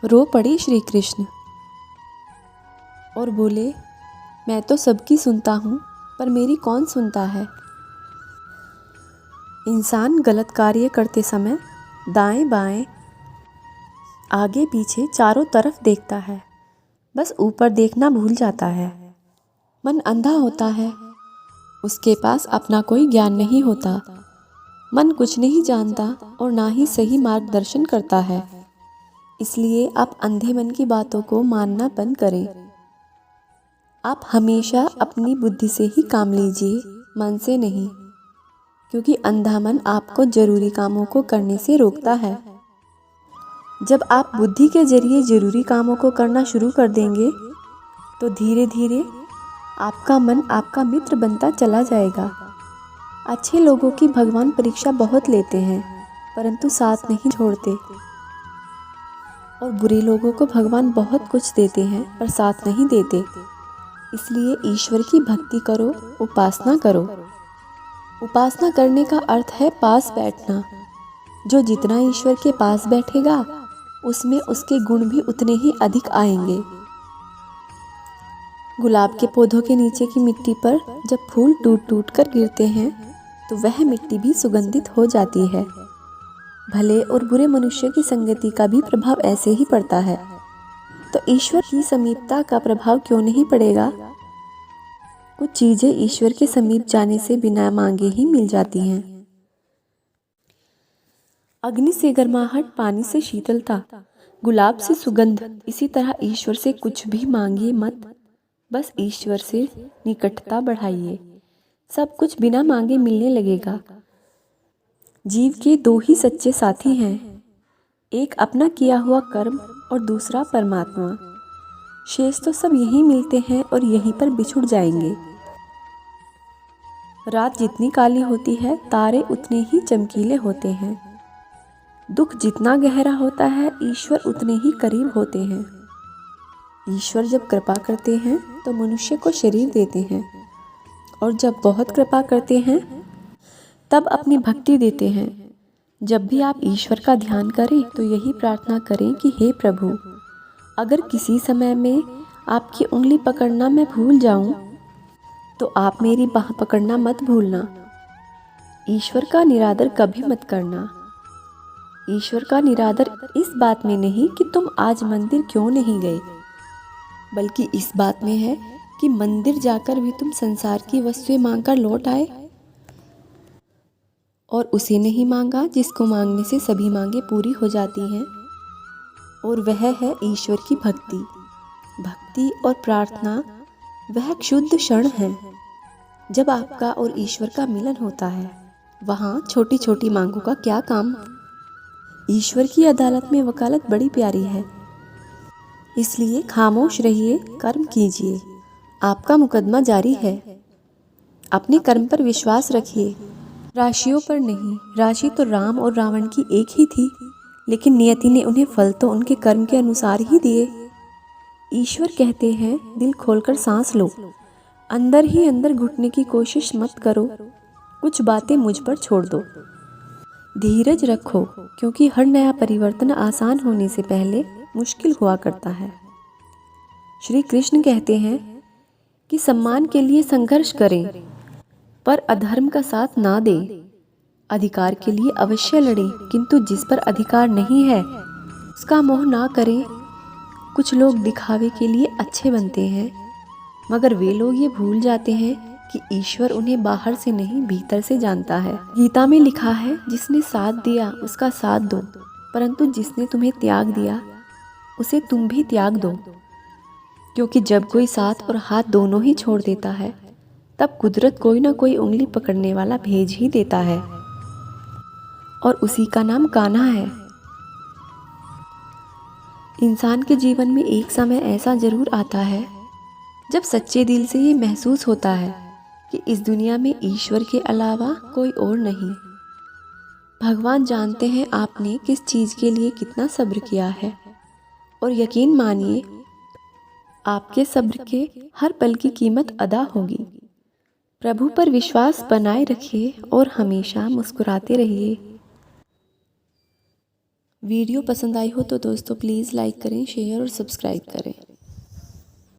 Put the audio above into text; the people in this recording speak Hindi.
रो पड़े श्री कृष्ण और बोले, मैं तो सबकी सुनता हूँ, पर मेरी कौन सुनता है। इंसान गलत कार्य करते समय दाएं बाएं आगे पीछे चारों तरफ देखता है, बस ऊपर देखना भूल जाता है। मन अंधा होता है, उसके पास अपना कोई ज्ञान नहीं होता। मन कुछ नहीं जानता और ना ही सही मार्गदर्शन करता है। इसलिए आप अंधे मन की बातों को मानना बंद करें। आप हमेशा अपनी बुद्धि से ही काम लीजिए, मन से नहीं, क्योंकि अंधा मन आपको जरूरी कामों को करने से रोकता है। जब आप बुद्धि के जरिए जरूरी कामों को करना शुरू कर देंगे तो धीरे धीरे आपका मन आपका मित्र बनता चला जाएगा। अच्छे लोगों की भगवान परीक्षा बहुत लेते हैं, परंतु साथ नहीं छोड़ते, और बुरे लोगों को भगवान बहुत कुछ देते हैं पर साथ नहीं देते। इसलिए ईश्वर की भक्ति करो, उपासना करो। उपासना करने का अर्थ है पास बैठना। जो जितना ईश्वर के पास बैठेगा उसमें उसके गुण भी उतने ही अधिक आएंगे। गुलाब के पौधों के नीचे की मिट्टी पर जब फूल टूट टूट कर गिरते हैं तो वह मिट्टी भी सुगंधित हो जाती है। भले और बुरे मनुष्य की संगति का भी प्रभाव ऐसे ही पड़ता है, तो ईश्वर की समीपता का प्रभाव क्यों नहीं पड़ेगा। कुछ चीजें ईश्वर के समीप जाने से बिना मांगे ही मिल जाती हैं। अग्नि से गर्माहट, पानी से शीतलता, गुलाब से सुगंध, इसी तरह ईश्वर से कुछ भी मांगिए मत, बस ईश्वर से निकटता बढ़ाइए। सब कुछ बिना मांगे मिलने लगेगा। जीव के दो ही सच्चे साथी हैं, एक अपना किया हुआ कर्म और दूसरा परमात्मा। शेष तो सब यहीं मिलते हैं और यहीं पर बिछुड़ जाएंगे। रात जितनी काली होती है, तारे उतने ही चमकीले होते हैं। दुख जितना गहरा होता है, ईश्वर उतने ही करीब होते हैं। ईश्वर जब कृपा करते हैं तो मनुष्य को शरीर देते हैं, और जब बहुत कृपा करते हैं तब अपनी भक्ति देते हैं। जब भी आप ईश्वर का ध्यान करें तो यही प्रार्थना करें कि हे प्रभु, अगर किसी समय में आपकी उंगली पकड़ना मैं भूल जाऊं तो आप मेरी बाह पकड़ना मत भूलना। ईश्वर का निरादर कभी मत करना। ईश्वर का निरादर इस बात में नहीं कि तुम आज मंदिर क्यों नहीं गए, बल्कि इस बात में है कि मंदिर जाकर भी तुम संसार की वस्तुएं मांगकर लौट आए और उसे नहीं मांगा जिसको मांगने से सभी मांगे पूरी हो जाती हैं, और वह है ईश्वर की भक्ति। भक्ति और प्रार्थना वह क्षुद्ध क्षण है जब आपका और ईश्वर का मिलन होता है। वहाँ छोटी छोटी मांगों का क्या काम। ईश्वर की अदालत में वकालत बड़ी प्यारी है, इसलिए खामोश रहिए, कर्म कीजिए, आपका मुकदमा जारी है। अपने कर्म पर विश्वास रखिए, राशियों पर नहीं। राशि तो राम और रावण की एक ही थी, लेकिन नियति ने उन्हें फल तो उनके कर्म के अनुसार ही दिए। ईश्वर कहते हैं, दिल खोलकर सांस लो, अंदर ही अंदर घुटने की कोशिश मत करो, कुछ बातें मुझ पर छोड़ दो। धीरज रखो, क्योंकि हर नया परिवर्तन आसान होने से पहले मुश्किल हुआ करता है। श्री कृष्ण कहते हैं कि सम्मान के लिए संघर्ष करें, पर अधर्म का साथ ना दें। अधिकार के लिए अवश्य लड़ें, किंतु जिस पर अधिकार नहीं है उसका मोह ना करें। कुछ लोग दिखावे के लिए अच्छे बनते हैं, मगर वे लोग ये भूल जाते हैं कि ईश्वर उन्हें बाहर से नहीं भीतर से जानता है। गीता में लिखा है, जिसने साथ दिया उसका साथ दो, परंतु जिसने तुम्हें त्याग दिया उसे तुम भी त्याग दो। क्योंकि जब कोई साथ और हाथ दोनों ही छोड़ देता है, तब कुदरत कोई ना कोई उंगली पकड़ने वाला भेज ही देता है, और उसी का नाम कान्हा है। इंसान के जीवन में एक समय ऐसा जरूर आता है जब सच्चे दिल से ये महसूस होता है कि इस दुनिया में ईश्वर के अलावा कोई और नहीं। भगवान जानते हैं आपने किस चीज़ के लिए कितना सब्र किया है, और यकीन मानिए आपके सब्र के हर पल की कीमत अदा होगी। प्रभु पर विश्वास बनाए रखिए और हमेशा मुस्कुराते रहिए। वीडियो पसंद आई हो तो दोस्तों प्लीज़ लाइक करें, शेयर और सब्सक्राइब करें।